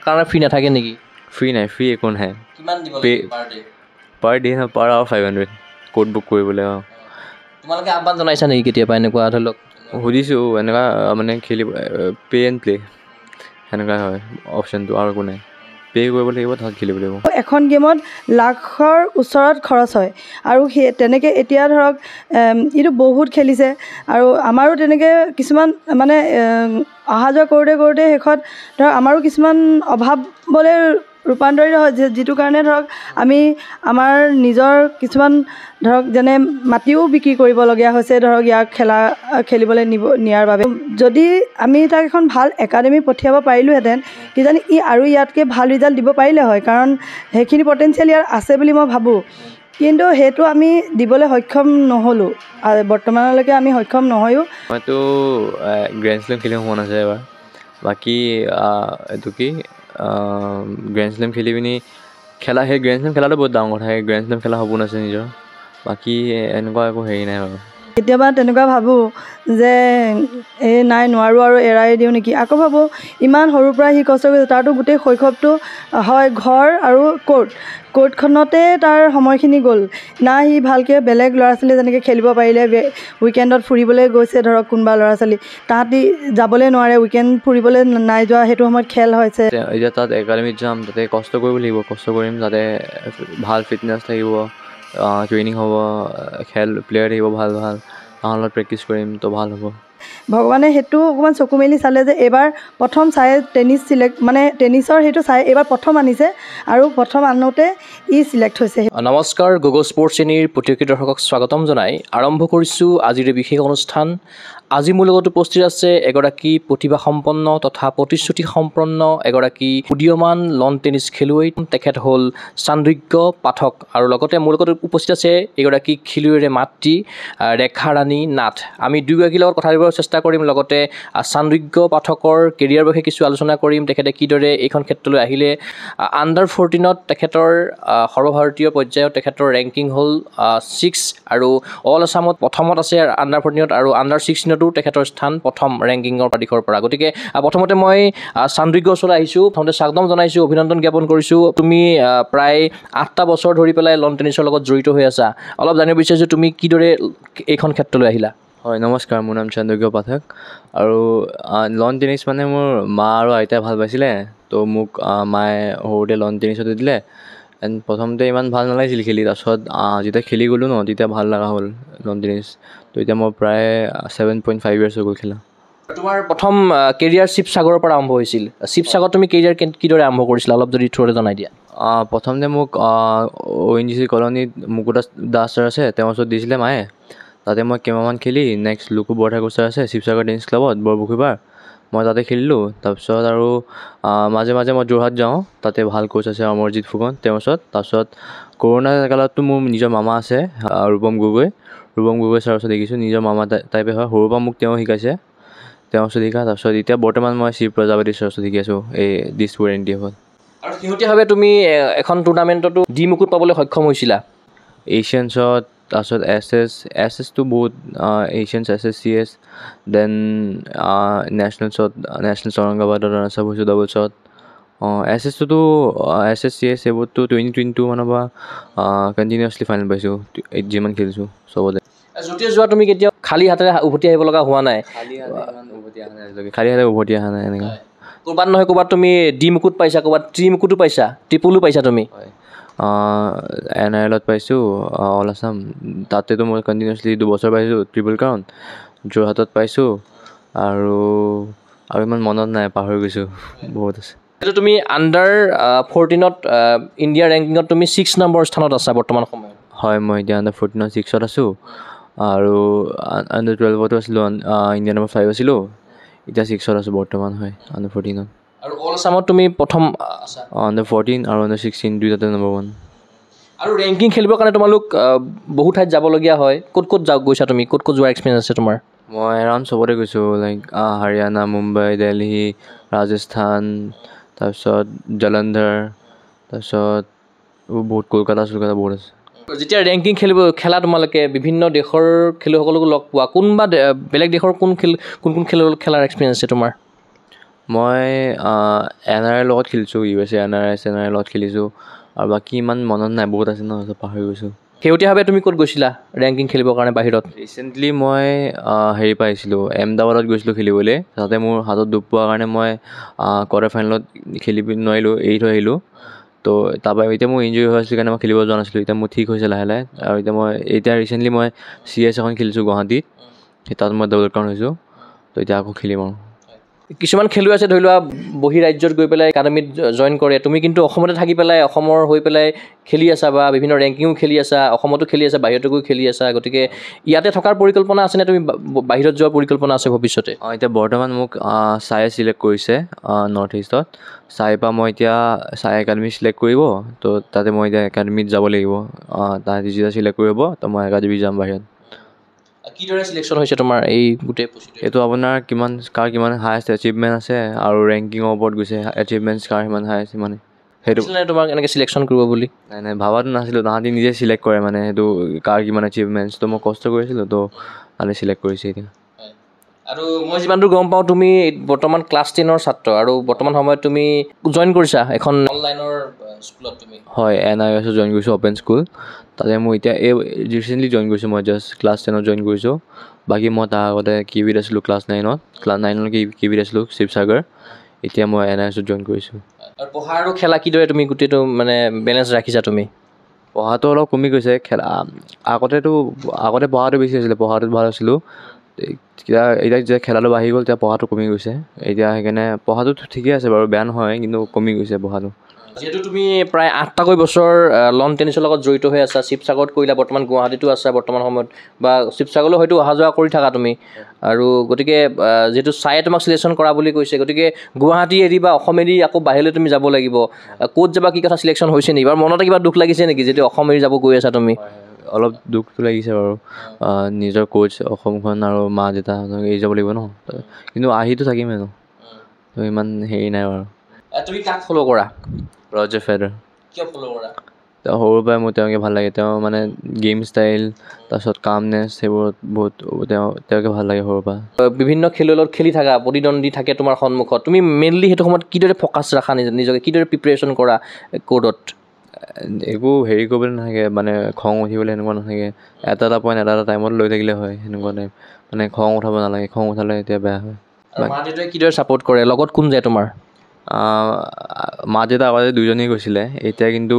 কাৰণে ফ্ৰী নাথাকে নেকি? ফ্ৰী নাই, ফ্ৰী একো নাই। কিমান দিব লাগে per day per hour 500 court book কৰিবলৈ। তোমালোকে আহ্বান জনাইছা নেকি কেতিয়াবা এনেকুৱা ধৰি লওক? সুধিছোঁ এনেকুৱা মানে খেলিব পে' এণ্ড প্লে' সেনেকুৱা হয় অপশ্যনটো, আৰু একো নাই। পে' কৰিব লাগিব তাত খেলিব লাগিব। এখন গেমত লাখৰ ওচৰত খৰচ হয় আৰু সেই তেনেকৈ এতিয়া ধৰক এইটো বহুত খেলিছে আৰু আমাৰো তেনেকৈ কিছুমান মানে অহা যোৱা কৰোঁতে শেষত ধৰক আমাৰো কিছুমান অভাৱলৈ ৰূপান্তৰিত হয়, যিটো কাৰণে ধৰক আমি আমাৰ নিজৰ কিছুমান ধৰক যেনে মাটিও বিক্ৰী কৰিবলগীয়া হৈছে ধৰক ইয়াক খেলিবলৈ নিয়াৰ বাবে। যদি আমি তাক এখন ভাল একাডেমি পঠিয়াব পাৰিলোঁহেঁতেন কিজানি আৰু ইয়াতকৈ ভাল ৰিজাল্ট দিব পাৰিলে হয়, কাৰণ সেইখিনি পটেঞ্চিয়েল ইয়াৰ আছে বুলি মই ভাবোঁ। কিন্তু সেইটো আমি দিবলৈ সক্ষম নহ'লোঁ, বৰ্তমানলৈকে আমি সক্ষম নহয়ো। মইতো গ্ৰেণ্ড শ্লেম খেলিব মন আছে এবাৰ। বাকী এইটো কি গ্ৰেণ্ড শ্লেম খেলি পিনি সেই গ্ৰেণ্ড শ্লেম খেলাটো বহুত ডাঙৰ কথা। সেই গ্ৰেণ্ড শ্লেম খেলা সপোন আছে নিজৰ। বাকী এনেকুৱা একো হেৰি নাই বাৰু। কেতিয়াবা তেনেকুৱা ভাবোঁ যে নাই নোৱাৰোঁ আৰু এৰাই দিওঁ নেকি। আকৌ ভাবোঁ ইমান সৰুৰ পৰা সি কষ্ট কৰিছে, তাৰতো গোটেই শৈশৱটো হয় ঘৰ আৰু কোৰ্টখনতে তাৰ সময়খিনি গ'ল। না সি ভালকৈ বেলেগ ল'ৰা ছোৱালীয়ে যেনেকৈ খেলিব পাৰিলে, উইকেণ্ডত ফুৰিবলৈ গৈছে ধৰক কোনোবা ল'ৰা ছোৱালী, তাহাঁতি যাবলৈ নোৱাৰে, উইকেণ্ড ফুৰিবলৈ নাই যোৱা, সেইটো সময়ত খেল হৈছে। এতিয়া তাত একাডেমিত যাম, তাতে কষ্ট কৰিব লাগিব, কষ্ট কৰিম যাতে ভাল ফিটনেছ থাকিব, ট্ৰেইনিং হ'ব, প্লেয়াৰ থাকিব ভাল তাহাৰ লগত প্ৰেক্টিচ কৰিম তো ভাল হ'ব। ভগৱানে সেইটো অকণমান চকু মেলি চালে যে এইবাৰ প্ৰথম চাই টেনিছৰ সেইটো চাই এইবাৰ প্ৰথম আনিছে আৰু প্ৰথম আনোতে চিলেক্ট হৈছে। নমস্কাৰ, গগৈ স্পৰ্টছ শ্ৰেণীৰ প্ৰতিযোগী দৰ্শকক স্বাগতম জনাই আৰম্ভ কৰিছোঁ আজিৰ বিশেষ অনুষ্ঠান। আজি মোৰ লগত উপস্থিত আছে এগৰাকী প্ৰতিভাসম্পন্ন তথা প্ৰতিশ্ৰুতি সম্পন্ন এগৰাকী উদীয়মান লন টেনিছ খেলুৱৈ। তেখেত হ'ল চান্দ্ৰিজ্ঞ পাঠক আৰু লগতে মোৰ লগত উপস্থিত আছে এগৰাকী খেলুৱৈৰে মাতৃ ৰেখা ৰাণী নাথ। আমি দুয়োগৰাকীৰ লগত কথা পাতিবৰ চেষ্টা কৰিম, লগতে চান্দ্ৰিজ্ঞ পাঠকৰ কেৰিয়াৰ বিষয়ে কিছু আলোচনা কৰিম। তেখেতে কিদৰে এইখন ক্ষেত্ৰলৈ আহিলে। আণ্ডাৰ 14ত তেখেতৰ সৰ্বভাৰতীয় পৰ্যায়ত তেখেতৰ ৰেংকিং হ'ল 6 আৰু অল আছামত প্ৰথমত আছে আণ্ডাৰ 14ত আৰু আণ্ডাৰ 16তো তেখেতৰ স্থান প্ৰথম ৰেংকিঙৰ দিশৰ পৰা। গতিকে প্ৰথমতে মই চান্দ্ৰিজ্ঞ ওচৰলৈ আহিছোঁ, প্ৰথমতে স্বাগতম জনাইছোঁ, অভিনন্দন জ্ঞাপন কৰিছোঁ। তুমি প্ৰায় 8টা বছৰ ধৰি পেলাই লন টেনিছৰ লগত জড়িত হৈ আছা। অলপ জানিব বিচাৰিছোঁ তুমি কিদৰে এইখন ক্ষেত্ৰলৈ আহিলা? হয়, নমস্কাৰ, মোৰ নাম চান্দ্ৰিজ্ঞ পাঠক আৰু লন টেনিছ মানে মোৰ মা আৰু আইতাই ভাল পাইছিলে, তো মোক মায়ে সৰুতে লন টেনিছতে দিলে। এণ্ড প্ৰথমতে ইমান ভাল নালাগিছিল খেলি, তাৰপিছত যেতিয়া খেলি গ'লোঁ ন তেতিয়া ভাল লগা হ'ল লন টেনিছ। তো এতিয়া মই প্ৰায় 7.5 years হৈ গ'ল খেলা। তোমাৰ প্ৰথম কেৰিয়াৰ শিৱসাগৰৰ পৰা আৰম্ভ হৈছিল। শিৱসাগৰত তুমি কেৰিয়াৰ কিদৰে আৰম্ভ কৰিছিলা অলপ যদি থ্ৰুতে জনাই দিয়া। প্ৰথমতে মোক ONGC কলনীত মুকুতা দাস ছাৰ আছে, তেওঁৰ ওচৰত দিছিলে মায়ে। তাতে মই কেইমাহমান খেলি নেক্সট লুকু বৰঠাকুৰ ছাৰ আছে শিৱসাগৰ টেনিছ ক্লাবত বৰপুখুৰীপাৰ, মই তাতে খেলিলোঁ। তাৰপিছত আৰু মাজে মাজে মই যোৰহাট যাওঁ, তাতে ভাল কোচ আছে অমৰজিৎ ফুকন, তেওঁৰ ওচৰত। তাৰপিছত কৰোণা কালততো মোৰ নিজৰ মামা আছে ৰূপম গগৈ ছাৰৰ ওচৰত দেখিছোঁ, নিজৰ মামা টাইপে হয়, সৰুৰ পৰা মোক তেওঁ শিকাইছে, তেওঁৰ ওচৰত শিকা। তাৰপিছত এতিয়া বৰ্তমান মই শিৱ প্ৰজাপতি ছাৰৰ ওচৰত শিকি আছোঁ এই দিছপুৰ NTFত। আৰু শেহতীয়াভাৱে তুমি এখন টুৰ্ণামেণ্টতো মুকুট পাবলৈ সক্ষম হৈছিলা। এছিয়ানছত, তাৰপিছত এছ এছটো বহুত, এছিয়ানছ SSCS, দেন নেশ্যনেল ঔৰংগাবাদত ৰাণাৰ্ছআপ হৈছোঁ ডাবলছত। SSটোতো SSCS এইবোৰতো 2022 মানৰ পৰা কণ্টিনিউৱাছলি ফাইনেল পাইছোঁ, যিমান খেলিছোঁ চবতে। য'তে যোৱা তুমি কেতিয়াও খালী হাতেৰে উভতি আহিব লগা হোৱা নাই? খালী হাতে উভতি অহা নাই এনেকৈ। ক'ৰবাত নহয় ক'ৰবাত তুমি মুকুট পাইছা, ক'ৰবাত মুকুটো পাইছা, ট্ৰিপলো পাইছা তুমি? হয়, NILত পাইছোঁ, অল আছাম, তাতেতো মই কণ্টিনিউৱাছলি 2 বছৰ পাইছোঁ ট্ৰিপল ক্ৰাউন। যোৰহাটত পাইছোঁ আৰু ইমান মনত নাই, পাহৰি গৈছোঁ, বহুত আছে। এইটো তুমি আণ্ডাৰ 14ত ইণ্ডিয়াৰ ৰেংকিঙত তুমি 6 নম্বৰ স্থানত আছা বৰ্তমান সময়ত। হয়, মই এতিয়া আণ্ডাৰ 14ত 6ত আছোঁ আৰু আণ্ডাৰ 12তো আছিলোঁ, ইণ্ডিয়া নম্বৰ 5 আছিলোঁ, এতিয়া 6ত আছোঁ বৰ্তমান। হয়, আণ্ডাৰ 14ত। আৰু অল আছামত তুমি প্ৰথম আছা? আণ্ডাৰ 14 আৰু আণ্ডাৰ 16 দুইটাতে নম্বৰ 1। আৰু ৰেংকিং খেলিবৰ কাৰণে তোমালোক বহু ঠাইত যাবলগীয়া হয়, ক'ত গৈছা তুমি, ক'ত যোৱাৰ এক্সপিৰিয়েঞ্চ আছে তোমাৰ? মই এৰাউণ্ড চবতে গৈছোঁ, লাইক হাৰিয়ানা, মুম্বাই, দিল্লী, ৰাজস্থান, তাৰপিছত জলন্ধৰ, তাৰপিছত বহুত কলকাতা বহুত আছে। যেতিয়া ৰেংকিং খেলা তোমালোকে বিভিন্ন দেশৰ খেলুৱৈসকলকো লগ পোৱা, কোনোবা বেলেগ দেশৰ কোন খেলৰ এক্সপিৰিয়েঞ্চ আছে তোমাৰ? মই NRI লগত খেলিছোঁ, USA NRI লগত খেলিছোঁ, আৰু বাকী ইমান মনত নাই, বহুত আছে ন, পাহৰি গৈছোঁ। শেহতীয়াভাৱে তুমি ক'ত গৈছিলা ৰেংকিং খেলিবৰ কাৰণে বাহিৰত? ৰিচেণ্টলি মই হেৰি পাইছিলোঁ, এহমেদাবাদত গৈছিলোঁ খেলিবলৈ। তাতে মোৰ হাতত দুখ পোৱাৰ কাৰণে মই কোৱাৰ্টাৰ ফাইনেলত খেলিব নোৱাৰিলোঁ, এৰি থৈ আহিলোঁ। তো তাৰপৰা এতিয়া মোৰ ইঞ্জুৰি হৈ আছিল কাৰণে মই খেলিব যোৱা নাছিলোঁ। এতিয়া মোৰ ঠিক হৈছে লাহে লাহে, আৰু এতিয়া ৰিচেণ্টলি মই CS এখন খেলিছোঁ গুৱাহাটীত, তাত মই ডাবল কাউণ্ট হৈছোঁ। তো এতিয়া আকৌ খেলিম আৰু। কিছুমান খেলুৱৈ আছে ধৰি লোৱা বহিৰাজ্যত গৈ পেলাই একাডেমীত জইন কৰে, তুমি কিন্তু অসমতে থাকি পেলাই অসমৰ হৈ পেলাই খেলি আছা বা বিভিন্ন ৰেংকিঙো খেলি আছা, অসমতো খেলি আছা, বাহিৰতো গৈ খেলি আছা। গতিকে ইয়াতে থকাৰ পৰিকল্পনা আছেনে, তুমি বাহিৰত যোৱাৰ পৰিকল্পনা আছে ভৱিষ্যতে? এতিয়া বৰ্তমান মোক চায়ে চিলেক্ট কৰিছে নৰ্থ ইষ্টত। চাইৰ পৰা মই এতিয়া চাই একাডেমি চিলেক্ট কৰিব, তো তাতে মই এতিয়া একাডেমিত যাব লাগিব। তাহাঁতি যেতিয়া চিলেক্ট কৰিব তো মই একাডেমি যাম বাহিৰত। কিদৰে চিলেকশ্যন হৈছে তোমাৰ এই গোটেই প্ৰচিডিউৰ? এইটো আপোনাৰ কাৰ কিমান হায়েষ্ট এচিভমেণ্ট আছে আৰু ৰেংকিঙৰ ওপৰত গৈছে, এচিভমেণ্টছ কাৰ কিমান হায়েষ্ট মানে সেইটো। তোমাক এনেকৈ চিলেকশ্যন কৰিব বুলি? নাই ভাবাটো নাছিলোঁ, তাহাঁতি নিজে চিলেক্ট কৰে মানে সেইটো কাৰ কিমান এচিভমেণ্টছ। তো মই কষ্ট কৰিছিলোঁ, তো তাহাঁতি চিলেক্ট কৰিছে এতিয়া। আৰু মই যিমান দূৰ গম পাওঁ তুমি বৰ্তমান ক্লাছ 10ৰ ছাত্ৰ, আৰু বৰ্তমান সময়ত তুমি জইন কৰিছা এখন অনলাইনৰ স্কুলত তুমি? হয়, NIS জইন কৰিছোঁ, অ'পেন স্কুল। তাতে মই এতিয়া ৰিচেণ্টলি জইন কৰিছোঁ, মই জাষ্ট ক্লাছ 10ত জইন কৰিছোঁ। বাকী মই তাৰ আগতে কিবিত আছিলোঁ ক্লাছ 9ত কিবিত আছিলোঁ শিৱসাগৰ। এতিয়া মই NISত জইন কৰিছোঁ। আৰু পঢ়া আৰু খেলা কিদৰে তুমি গোটেইটো মানে বেলেঞ্চ ৰাখিছা তুমি? পঢ়াটো অলপ কমি গৈছে, আগতে পঢ়াটো বেছি আছিলে, পঢ়াটোত ভাল আছিলোঁ। এতিয়া যেতিয়া খেলাটো বাঢ়ি গ'ল তেতিয়া পঢ়াটো কমি গৈছে। এতিয়া সেইকাৰণে পঢ়াটো ঠিকে আছে বাৰু, বেয়া নহয়, কিন্তু কমি গৈছে পঢ়াটো। যিহেতু তুমি প্ৰায় 8টাকৈ বছৰ লন টেনিছৰ লগত জড়িত হৈ আছা, শিৱসাগৰত কৰিলা, বৰ্তমান গুৱাহাটীতো আছা বৰ্তমান সময়ত, বা শিৱসাগৰলৈ হয়তো অহা যোৱা কৰি থাকা তুমি। আৰু গতিকে যিহেতু চায়ে তোমাক চিলেকশ্যন কৰা বুলি কৈছে, গতিকে গুৱাহাটী এৰি বা অসম এৰি আকৌ বাহিৰলৈ তুমি যাব লাগিব, ক'ত যাবা, কি কথা চিলেকশ্যন হৈছে নেকি? বাৰু মনতে কিবা দুখ লাগিছে নেকি যেতিয়া অসম এৰি যাব গৈ আছা তুমি? অলপ দুখটো লাগিছে বাৰু, নিজৰ কোচ অসমখন আৰু মা দেউতা এৰি যাব লাগিব ন, কিন্তু আহিতো থাকিমেই ন, তো ইমান হেৰি নাই বাৰু। তুমি কাক ফ'ল' কৰা? ৰজাৰ ফেডাৰাৰ। কিয় ফ'ল' কৰা? তেওঁ সৰুৰ পৰাই মোৰ তেওঁকে ভাল লাগে, তেওঁ মানে গেম ষ্টাইল, তাৰপিছত কামনেছ, সেইবোৰত বহুত তেওঁকে ভাল লাগে সৰুৰ পৰা। বিভিন্ন খেলুৱৈৰ লগত খেলি থাকা, প্ৰতিদ্বন্দ্বী থাকে তোমাৰ সন্মুখত, তুমি মেইনলি সেইটো সময়ত কিদৰে ফ'কাছ ৰাখা নিজকে, কিদৰে প্ৰিপেৰেশ্যন কৰা ক'ৰ্টত? একো হেৰি কৰিবলৈ নাথাকে, মানে খং উঠিবলৈ সেনেকুৱা নাথাকে। এটা পইণ্ট এটা টাইমত লৈ থাকিলে হয়, সেনেকুৱা টাইপ। মানে খং উঠাব নালাগে, খং উঠালে এতিয়া বেয়া হয়। মা দেউতাই কিদৰে ছাপোৰ্ট কৰে? লগত কোন যায় তোমাৰ? মা দেউতা আগতে দুজনেই গৈছিলে, এতিয়া কিন্তু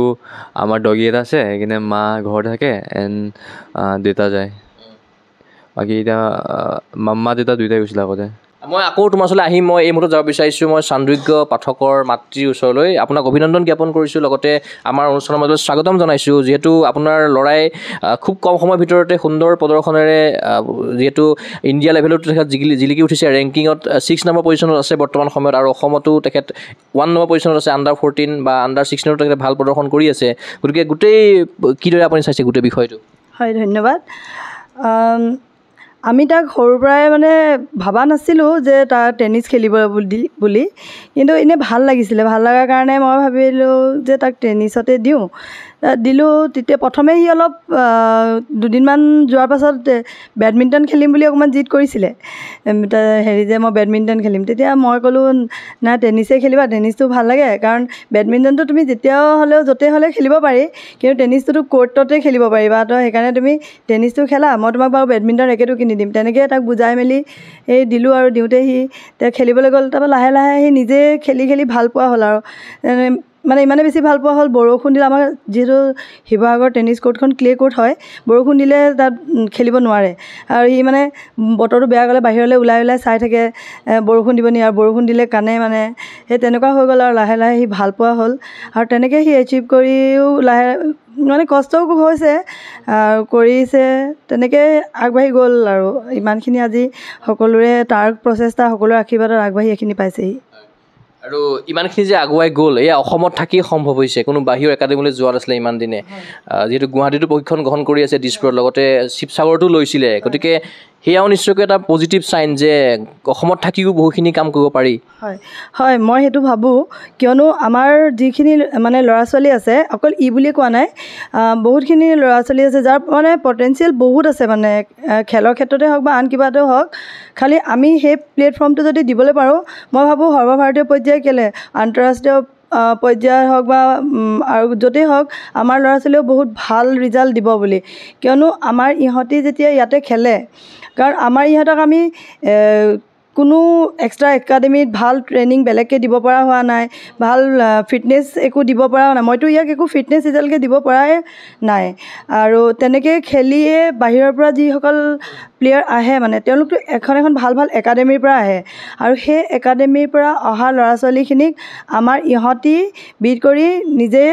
আমাৰ ডগী এটা আছে, সেইকাৰণে মা ঘৰতে থাকে এণ্ড দেউতা যায়। বাকী এতিয়া মা দেউতা দুয়োটাই গৈছিলে আগতে। মই আকৌ তোমাৰ ওচৰলৈ আহিম, মই এই মুহূৰ্তত যাব বিচাৰিছোঁ মই চান্দোগ্য পাঠকৰ মাতৃৰ ওচৰলৈ। আপোনাক অভিনন্দন জ্ঞাপন কৰিছোঁ, লগতে আমাৰ অনুষ্ঠানৰ মাজত স্বাগতম জনাইছোঁ। যিহেতু আপোনাৰ ল'ৰাই খুব কম সময়ৰ ভিতৰতে সুন্দৰ প্ৰদৰ্শনেৰে যিহেতু ইণ্ডিয়া লেভেলত তেখেত জিলিকি উঠিছে, ৰেংকিঙত 6 নম্বৰ পজিশ্যনত আছে বৰ্তমান সময়ত, আৰু অসমতো তেখেত 1 নম্বৰ পজিশ্যনত আছে, আণ্ডাৰ 14 বা আণ্ডাৰ 16 তেখেতে ভাল প্ৰদৰ্শন কৰি আছে। গতিকে গোটেই কিদৰে আপুনি চাইছে গোটেই বিষয়টো? হয়, ধন্যবাদ। আমি তাক সৰুৰ পৰাই মানে ভবা নাছিলোঁ যে তাৰ টেনিছ খেলিব বুলি, কিন্তু এনেই ভাল লাগিছিলে, ভাল লগাৰ কাৰণে মই ভাবিলোঁ যে তাক টেনিছতে দিলোঁ। তেতিয়া প্ৰথমে সি অলপ দুদিনমান যোৱাৰ পাছত বেডমিণ্টন খেলিম বুলি অকণমান জিদ কৰিছিলে, হেৰি যে মই বেডমিণ্টন খেলিম। তেতিয়া মই ক'লোঁ নাই, টেনিছেই খেলিবা, টেনিছটো ভাল লাগে, কাৰণ বেডমিণ্টনটো তুমি যেতিয়া হ'লেও য'তেই হ'লেও খেলিব পাৰি, কিন্তু টেনিছটোতো ক'ৰ্টতে খেলিব পাৰিবা, তো সেইকাৰণে তুমি টেনিছটো খেলা, মই তোমাক বাৰু বেডমিণ্টন ৰেকেটো কিনি দিম। তেনেকৈ তাক বুজাই মেলি দিলোঁ, আৰু দিওঁতে তেওঁ খেলিবলৈ গ'ল। তাৰপৰা লাহে লাহে সি নিজে খেলি ভাল পোৱা হ'ল, আৰু মানে ইমানে বেছি ভাল পোৱা হ'ল, বৰষুণ দিলে, আমাৰ যিহেতু শিৱসাগৰ টেনিছ ক'ৰ্টখন ক্লে ক'ৰ্ট হয়, বৰষুণ দিলে তাত খেলিব নোৱাৰে, আৰু সি মানে বতৰটো বেয়া গ'লে বাহিৰলৈ ওলাই চাই থাকে, বৰষুণ দিব নি, আৰু বৰষুণ দিলে কানে, মানে সেই তেনেকুৱা হৈ গ'ল, আৰু লাহে লাহে সি ভাল পোৱা হ'ল, আৰু তেনেকৈ সি এচিভ কৰিও মানে কষ্টও খুব হৈছে আৰু কৰিছে, তেনেকৈ আগবাঢ়ি গ'ল, আৰু ইমানখিনি আজি সকলোৰে তাৰ প্ৰচেষ্টা, সকলোৰে আশীৰ্বাদত আগবাঢ়ি এইখিনি পাইছেহি। আৰু ইমানখিনি যে আগুৱাই গ'ল, এয়া অসমত থাকিয়ে সম্ভৱ হৈছে, কোনো বাহিৰৰ একাডেমীলৈ যোৱা নাছিলে ইমান দিনে। যিহেতু গুৱাহাটীতো প্ৰশিক্ষণ গ্ৰহণ কৰি আছে দিছপুৰত, লগতে শিৱসাগৰতো লৈছিলে, গতিকে সেয়াও নিশ্চয়কৈ এটা পজিটিভ চাইন যে অসমত থাকিও বহুখিনি কাম কৰিব পাৰি। হয় হয়, মই সেইটো ভাবোঁ, কিয়নো আমাৰ যিখিনি মানে ল'ৰা ছোৱালী আছে, অকল বুলি কোৱা নাই, বহুতখিনি ল'ৰা ছোৱালী আছে যাৰ মানে পটেঞ্চিয়েল বহুত আছে, মানে খেলৰ ক্ষেত্ৰতে হওক বা আন কিবাতেও হওক, খালি আমি সেই প্লেটফৰ্মটো যদি দিবলৈ পাৰোঁ, মই ভাবোঁ সৰ্বভাৰতীয় পৰ্যায় কেলে আন্তঃৰাষ্ট্ৰীয় পৰ্যায় হওক বা আৰু য'তেই হওক আমাৰ ল'ৰা ছোৱালীয়েও বহুত ভাল ৰিজাল্ট দিব বুলি। কিয়নো আমাৰ ইহঁতি যেতিয়া ইয়াতে খেলে, কাৰণ আমাৰ ইহঁতক আমি কোনো এক্সট্ৰা একাডেমিত ভাল ট্ৰেইনিং বেলেগকৈ দিব পৰা হোৱা নাই, ভাল ফিটনেছ একো দিব পৰা নাই। মইতো ইয়াক একো ফিটনেছ ৰিজাল্টকৈ দিব পৰাই নাই। আৰু তেনেকৈ খেলিয়ে বাহিৰৰ পৰা যিসকল প্লেয়াৰ আহে, মানে তেওঁলোকতো এখন ভাল ভাল একাডেমিৰ পৰা আহে, আৰু সেই একাডেমিৰ পৰা অহা ল'ৰা ছোৱালীখিনিক আমাৰ ইহঁতি বিট কৰি নিজে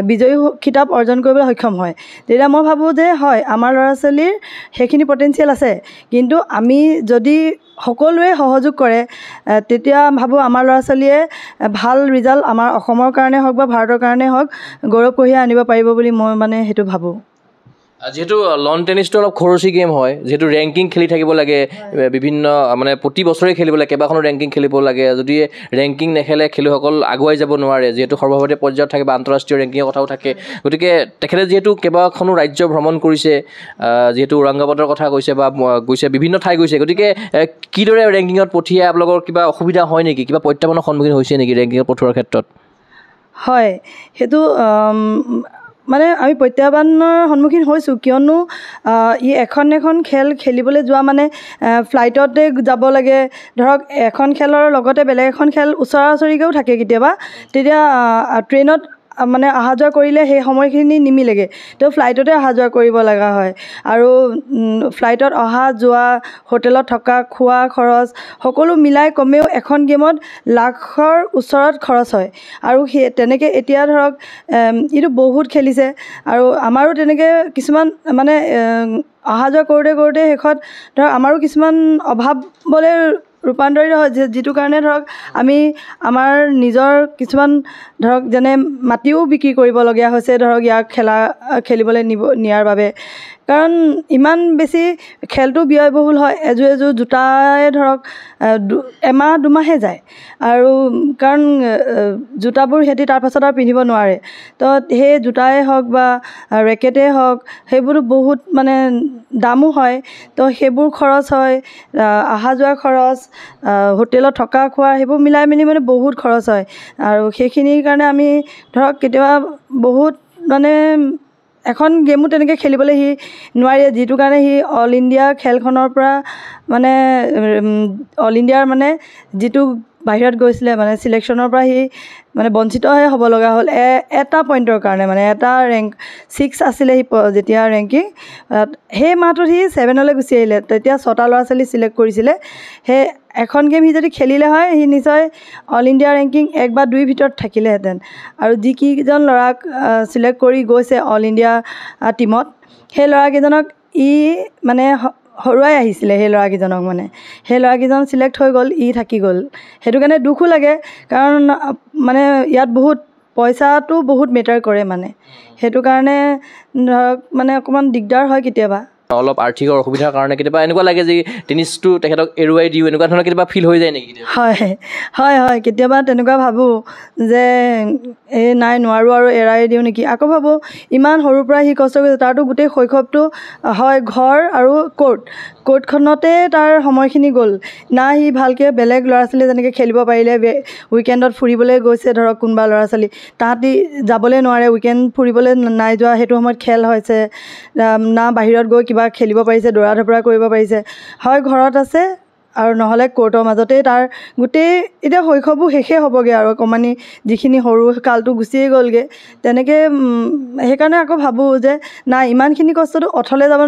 বিজয়ী খিতাপ অৰ্জন কৰিবলৈ সক্ষম হয়। তেতিয়া মই ভাবোঁ যে হয়, আমাৰ ল'ৰা ছোৱালীৰ সেইখিনি পটেঞ্চিয়েল আছে, কিন্তু আমি যদি সকলোৱে সহযোগ কৰে, তেতিয়া ভাবোঁ আমাৰ ল'ৰা ছোৱালীয়ে ভাল ৰিজাল্ট আমাৰ অসমৰ কাৰণে হওক বা ভাৰতৰ কাৰণে হওক গৌৰৱ কঢ়িয়াই আনিব পাৰিব বুলি মই মানে সেইটো ভাবোঁ। যিহেতু লন টেনিছটো অলপ খৰচী গেম হয়, যিহেতু ৰেংকিং খেলি থাকিব লাগে, বিভিন্ন মানে প্ৰতি বছৰে খেলিব লাগে, কেইবাখনো ৰেংকিং খেলিব লাগে। যদি ৰেংকিং নেখেলে খেলুৱৈসকল আগুৱাই যাব নোৱাৰে, যিহেতু সৰ্বভাৰতীয় পৰ্যায়ত থাকে বা আন্তঃৰাষ্ট্ৰীয় ৰেংকিঙৰ কথাও থাকে। গতিকে তেখেতে যিহেতু কেইবাখনো ৰাজ্য ভ্ৰমণ কৰিছে, যিহেতু ঔৰংগাবাদৰ কথা কৈছে বা গৈছে, বিভিন্ন ঠাই গৈছে, গতিকে কিদৰে ৰেংকিঙত পঠিয়াই আপোনালোকৰ কিবা অসুবিধা হয় নেকি, কিবা প্ৰত্যাহ্বানৰ সন্মুখীন হৈছে নেকি ৰেংকিঙত পঠোৱাৰ ক্ষেত্ৰত? হয়, সেইটো মানে আমি প্ৰত্যাহ্বানৰ সন্মুখীন হৈছোঁ, কিয়নো এখন খেল খেলিবলৈ যোৱা মানে ফ্লাইটতে যাব লাগে। ধৰক এখন খেলৰ লগতে বেলেগ এখন খেল ওচৰা ওচৰিকৈও থাকে কেতিয়াবা, তেতিয়া ট্ৰেইনত মানে অহা যোৱা কৰিলে সেই সময়খিনি নিমিলেগৈ, তো ফ্লাইটতে অহা যোৱা কৰিব লগা হয়। আৰু ফ্লাইটত অহা যোৱা, হোটেলত থকা, খোৱা খৰচ সকলো মিলাই কমেও এখন গেমত লাখৰ ওচৰত খৰচ হয়। আৰু তেনেকৈ এতিয়া ধৰক এইটো বহুত খেলিছে, আৰু আমাৰো তেনেকৈ কিছুমান মানে অহা যোৱা কৰোঁতে শেষত ধৰক আমাৰো কিছুমান অভাৱলৈ ৰূপান্তৰিত হয়, যিটো কাৰণে ধৰক আমি আমাৰ নিজৰ কিছুমান ধৰক যেনে মাটিও বিক্ৰী কৰিবলগীয়া হৈছে, ধৰক ইয়াক খেলিবলৈ নিয়াৰ বাবে। কাৰণ ইমান বেছি খেলটো ব্যয়বহুল হয়, এযোৰ জোতাই ধৰক এমাহ দুমাহে যায়, আৰু কাৰণ জোতাবোৰ সিহঁতি তাৰপাছত আৰু পিন্ধিব নোৱাৰে, তো সেই জোতাই হওক বা ৰেকেটেই হওক সেইবোৰো বহুত মানে দামো হয়, তো সেইবোৰ খৰচ হয়, অহা যোৱা খৰচ, হোটেলত থকা খোৱা, সেইবোৰ মিলাই মেলি মানে বহুত খৰচ হয়। আৰু সেইখিনিৰ কাৰণে আমি ধৰক কেতিয়াবা বহুত মানে এখন গেমো তেনেকৈ খেলিবলৈ সি নোৱাৰে, যিটো কাৰণে সি অল ইণ্ডিয়া খেলখনৰ পৰা মানে অল ইণ্ডিয়াৰ মানে যিটো বাহিৰত গৈছিলে মানে চিলেকশ্যনৰ পৰা সি মানে বঞ্চিতহে হ'ব লগা হ'ল এটা পইণ্টৰ কাৰণে। মানে এটা ৰেংক 6 আছিলে সি যেতিয়া ৰেংকিং, সেই মাহটোত সি 7লৈ গুচি আহিলে। তেতিয়া 6টা ল'ৰা ছোৱালী চিলেক্ট কৰিছিলে। সেই এখন গেম সি যদি খেলিলে হয়, সি নিশ্চয় অল ইণ্ডিয়া ৰেংকিং 1 বা 2 ভিতৰত থাকিলেহেঁতেন। আৰু যিকেইজন ল'ৰাক চিলেক্ট কৰি গৈছে অল ইণ্ডিয়া টীমত, সেই ল'ৰাকেইজনক মানে হৰুৱাই আহিছিলে। সেই ল'ৰাকেইজনক মানে সেই ল'ৰাকেইজন চিলেক্ট হৈ গ'ল, থাকি গ'ল। সেইটো কাৰণে দুখো লাগে, কাৰণ মানে ইয়াত বহুত পইচাটো বহুত মেটাৰ কৰে, মানে সেইটো কাৰণে ধৰক মানে অকণমান দিগদাৰ হয় কেতিয়াবা। অলপ আৰ্থিক অসুবিধাৰ কাৰণে কেতিয়াবা এনেকুৱা লাগে যে টেনিছটো তেখেতক এৰুৱাই দিওঁ, এনেকুৱা ধৰণৰ কেতিয়াবা ফিল হৈ যায় নেকি? হয়, কেতিয়াবা তেনেকুৱা ভাবোঁ যে নাই নোৱাৰোঁ আৰু এৰাই দিওঁ নেকি। আকৌ ভাবোঁ ইমান সৰুৰ পৰা সি কষ্ট কৰিছে, তাৰতো গোটেই শৈশৱটো হয় ঘৰ আৰু কোৰ্টখনতে তাৰ সময়খিনি গ'ল। না সি ভালকৈ বেলেগ ল'ৰা ছোৱালীয়ে যেনেকৈ খেলিব পাৰিলে, উইকেণ্ডত ফুৰিবলৈ গৈছে ধৰক কোনোবা ল'ৰা ছোৱালী, তাহাঁতি যাবলৈ নোৱাৰে, উইকেণ্ড ফুৰিবলৈ নাই যোৱা, সেইটো সময়ত খেল হৈছে, না বাহিৰত গৈ কিবা খেলিব পাৰিছে, দৌৰা ধপৰা কৰিব পাৰিছে, হয় ঘৰত আছে আৰু নহ'লে কোৰ্টৰ মাজতেই তাৰ গোটেই এতিয়া শৈশৱো শেষেই হ'বগৈ, আৰু অকণমানি যিখিনি সৰু কালটো গুচিয়ে গ'লগৈ। তেনেকৈ সেইকাৰণে আকৌ ভাবোঁ যে নাই ইমানখিনি কষ্টটো অথলে যাব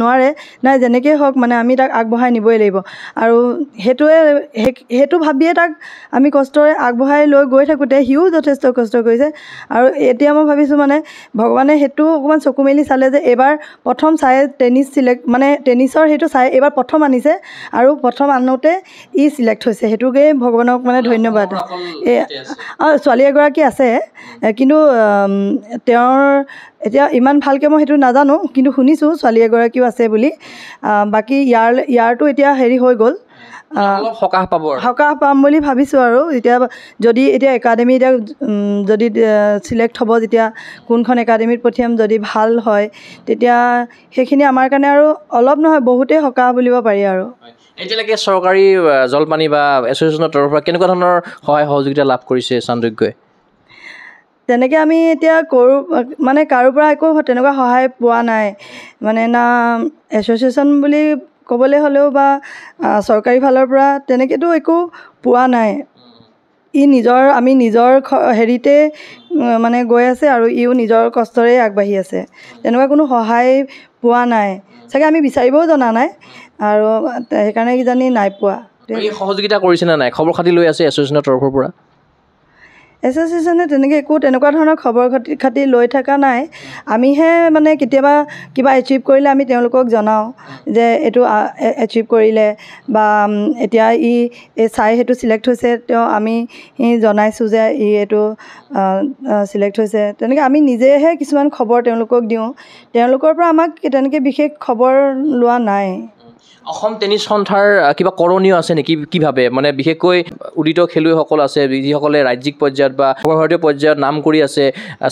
নোৱাৰে, নাই যেনেকৈ হওক মানে আমি তাক আগবঢ়াই নিবই লাগিব। আৰু সেইটো ভাবিয়ে তাক আমি কষ্টৰে আগবঢ়াই লৈ গৈ থাকোঁতে সিও যথেষ্ট কষ্ট কৰিছে। আৰু এতিয়া মই ভাবিছোঁ মানে ভগৱানে সেইটো অকণমান চকু মেলি চালে যে এইবাৰ প্ৰথম চাই মানে টেনিছৰ সেইটো চাই এইবাৰ প্ৰথম আনিছে, আৰু প্ৰথম আনোতে চিলেক্ট হৈছে, সেইটোকে ভগৱানক মানে ধন্যবাদ। ছোৱালী এগৰাকী আছে, কিন্তু তেওঁৰ এতিয়া ইমান ভালকৈ মই সেইটো নাজানো, কিন্তু শুনিছোঁ ছোৱালী এগৰাকীও আছে বুলি। বাকী ইয়াৰটো এতিয়া হেৰি হৈ গ'ল, সকাহ পাব, সকাহ পাম বুলি ভাবিছোঁ। আৰু এতিয়া যদি এতিয়া একাডেমি এতিয়া যদি চিলেক্ট হ'ব, যেতিয়া কোনখন একাডেমিত পঠিয়াম, যদি ভাল হয় তেতিয়া সেইখিনি আমাৰ কাৰণে আৰু অলপ নহয় বহুতেই সকাহ বুলিব পাৰি। আৰু এতিয়ালৈকে চৰকাৰী জলপানী বা এছ'চিয়েশ্যনৰ তৰফৰ পৰা কেনেকুৱা ধৰণৰ সহায় সহযোগিতা লাভ কৰিছে চান্দোগ্যই? তেনেকৈ আমি এতিয়া মানে কাৰো পৰা একো তেনেকুৱা সহায় পোৱা নাই, মানে না এছ'চিয়েশ্যন বুলি ক'বলৈ হ'লেও বা চৰকাৰী ফালৰ পৰা তেনেকৈতো একো পোৱা নাই। আমি নিজৰ হেৰিতে মানে গৈ আছে, আৰু ইও নিজৰ কষ্টৰে আগবাঢ়ি আছে। তেনেকুৱা কোনো সহায় পোৱা নাই চাগে, আমি বিচাৰিবও জনা নাই, আৰু সেইকাৰণে কিজানি নাই পোৱা। সহযোগিতা কৰিছেনে নাই, খবৰ খাতি লৈ আছে এছ'চিয়েশ্যনৰ তৰফৰ পৰা? এছ'চিয়েশ্যনে তেনেকৈ একো তেনেকুৱা ধৰণৰ খবৰ খাতি লৈ থকা নাই। আমিহে মানে কেতিয়াবা কিবা এচিভ কৰিলে আমি তেওঁলোকক জনাওঁ যে এইটো এচিভ কৰিলে, বা এতিয়া চাই সেইটো চিলেক্ট হৈছে, আমি জনাইছোঁ যে এইটো চিলেক্ট হৈছে। তেনেকৈ আমি নিজেহে কিছুমান খবৰ তেওঁলোকক দিওঁ, তেওঁলোকৰ পৰা আমাক তেনেকৈ বিশেষ খবৰ লোৱা নাই। অসম টেনিছ সন্থাৰ কিবা কৰণীয় আছে নেকি, কি ভাবে? মানে বিশেষকৈ উদিত খেলুৱৈসকল আছে যিসকলে ৰাজ্যিক পৰ্যায়ত বা সৰ্বভাৰতীয় পৰ্যায়ত নাম কৰি আছে,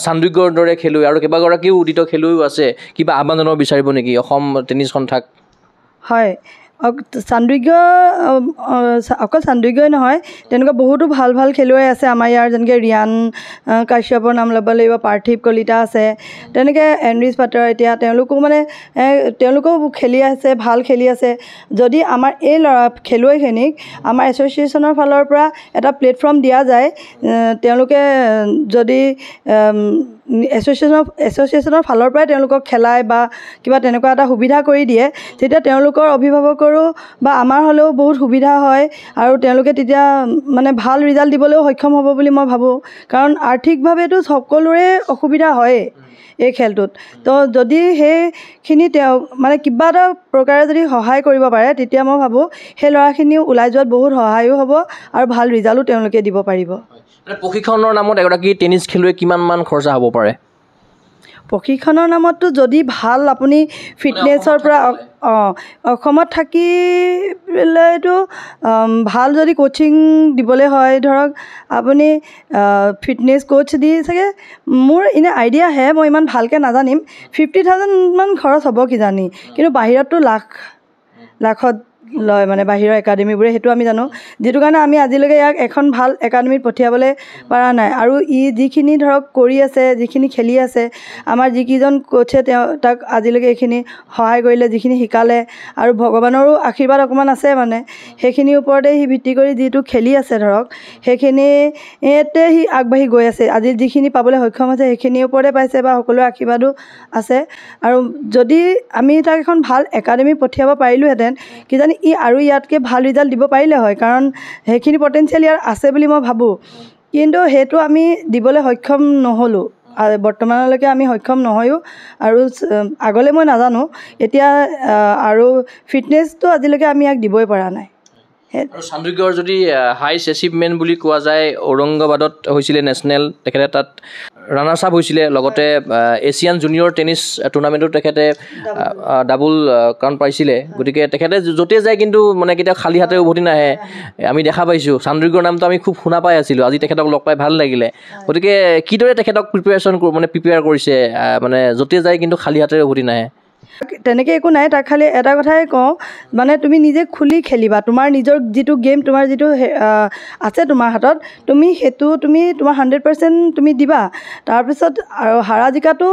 চান্দোগ্যৰ দৰে খেলুৱৈ আৰু কেইবাগৰাকীও উদিত খেলুৱৈও আছে, কিবা আহ্বান জনাব বিচাৰিব নেকি অসম টেনিছ সন্থাক? হয়, চান্দোগ্য অকল চান্দোগ্যই নহয়, তেনেকুৱা বহুতো ভাল ভাল খেলুৱৈ আছে আমাৰ ইয়াৰ, যেনেকৈ ৰিয়ান কাশ্যপৰ নাম ল'ব লাগিব, পাৰ্থিৱ কলিতা আছে, তেনেকৈ এনৰিচ পাটাৰ। এতিয়া তেওঁলোকেও খেলি আছে, ভাল খেলি আছে। যদি আমাৰ এই খেলুৱৈখিনিক আমাৰ এছ'চিয়েশ্যনৰ ফালৰ পৰা এটা প্লেটফৰ্ম দিয়া যায়, তেওঁলোকে যদি এছ'চিয়েশ্যনৰ ফালৰ পৰাই তেওঁলোকক খেলায় বা কিবা তেনেকুৱা এটা সুবিধা কৰি দিয়ে, তেতিয়া তেওঁলোকৰ অভিভাৱকৰো বা আমাৰ হ'লেও বহুত সুবিধা হয়, আৰু তেওঁলোকে তেতিয়া মানে ভাল ৰিজাল্ট দিবলৈও সক্ষম হ'ব বুলি মই ভাবোঁ। কাৰণ আৰ্থিকভাৱেতো সকলোৰে অসুবিধা হয়েই এই খেলটোত। তো যদি সেইখিনি মানে কিবা এটা প্ৰকাৰে যদি সহায় কৰিব পাৰে, তেতিয়া মই ভাবোঁ সেই ল'ৰাখিনিও ওলাই যোৱাত বহুত সহায়ো হ'ব, আৰু ভাল ৰিজাল্টো তেওঁলোকে দিব পাৰিব। প্ৰশিক্ষণৰ নামত এগৰাকী টেনিছ খেলুৱৈ কিমানমান খৰচা হ'ব পাৰে? প্ৰশিক্ষণৰ নামততো যদি ভাল আপুনি ফিটনেছৰ পৰা অসমত থাকি পেলাইতো ভাল যদি কোচিং দিবলৈ হয়, ধৰক আপুনি ফিটনেছ কোচ দি চাগে, মোৰ এনে আইডিয়াহে, মই ইমান ভালকৈ নাজানিম, 50,000 মান খৰচ হ'ব কিজানি। কিন্তু বাহিৰততো লাখত লয়, মানে বাহিৰৰ একাডেমিবোৰে, সেইটো আমি জানো, যিটো কাৰণে আমি আজিলৈকে ইয়াক এখন ভাল একাডেমিত পঠিয়াবলৈ পৰা নাই। আৰু যিখিনি ধৰক কৰি আছে, যিখিনি খেলি আছে, আমাৰ যিকেইজন কোচে তাক আজিলৈকে এইখিনি সহায় কৰিলে, যিখিনি শিকালে, আৰু ভগৱানৰো আশীৰ্বাদ অকণমান আছে, মানে সেইখিনিৰ ওপৰতে সি ভিত্তি কৰি যিটো খেলি আছে, ধৰক সেইখিনিতে সি আগবাঢ়ি গৈ আছে। আজি যিখিনি পাবলৈ সক্ষম হৈছে সেইখিনিৰ ওপৰতে পাইছে, বা সকলোৰে আশীৰ্বাদো আছে। আৰু যদি আমি তাক এখন ভাল একাডেমি পঠিয়াব পাৰিলোঁহেঁতেন, কিজানি আৰু ইয়াতকৈ ভাল ৰিজাল্ট দিব পাৰিলে হয়, কাৰণ সেইখিনি পটেঞ্চিয়েল ইয়াৰ আছে বুলি মই ভাবোঁ। কিন্তু সেইটো আমি দিবলৈ সক্ষম নহ'লোঁ, বৰ্তমানলৈকে আমি সক্ষম নহয়ো, আৰু আগলৈ মই নাজানো। এতিয়া আৰু ফিটনেছটো আজিলৈকে আমি ইয়াক দিবই পৰা নাই। আৰু চান্দোগ্যৰ যদি হাইষ্ট এচিভমেণ্ট বুলি কোৱা যায়, ঔৰংগাবাদত হৈছিলে নেশ্যনেল, তেখেতে তাত ৰানাৰ্ছ আপ হৈছিলে, লগতে এছিয়ান জুনিয়ৰ টেনিছ টুৰ্ণামেণ্টতো তেখেতে ডাবল ক্ৰাউন পাইছিলে। গতিকে তেখেতে য'তে যায় কিন্তু মানে কেতিয়াও খালী হাতে উভতি নাহে, আমি দেখা পাইছোঁ। চান্দোগ্যৰ নামটো আমি খুব শুনা পাই আছিলোঁ, আজি তেখেতক লগ পাই ভাল লাগিলে। গতিকে কিদৰে তেখেতক প্ৰিপেয়াৰ কৰিছে, মানে য'তে যায় কিন্তু খালী হাতেৰে উভতি নাহে? তেনেকৈ একো নাই, তাক খালি এটা কথাই কওঁ, মানে তুমি নিজে খুলি খেলিবা, তোমাৰ নিজৰ যিটো গেম, তোমাৰ যিটো আছে তোমাৰ হাতত, সেইটো তোমাৰ 100% তুমি দিবা। তাৰপিছত আৰু হাৰা জিকাটো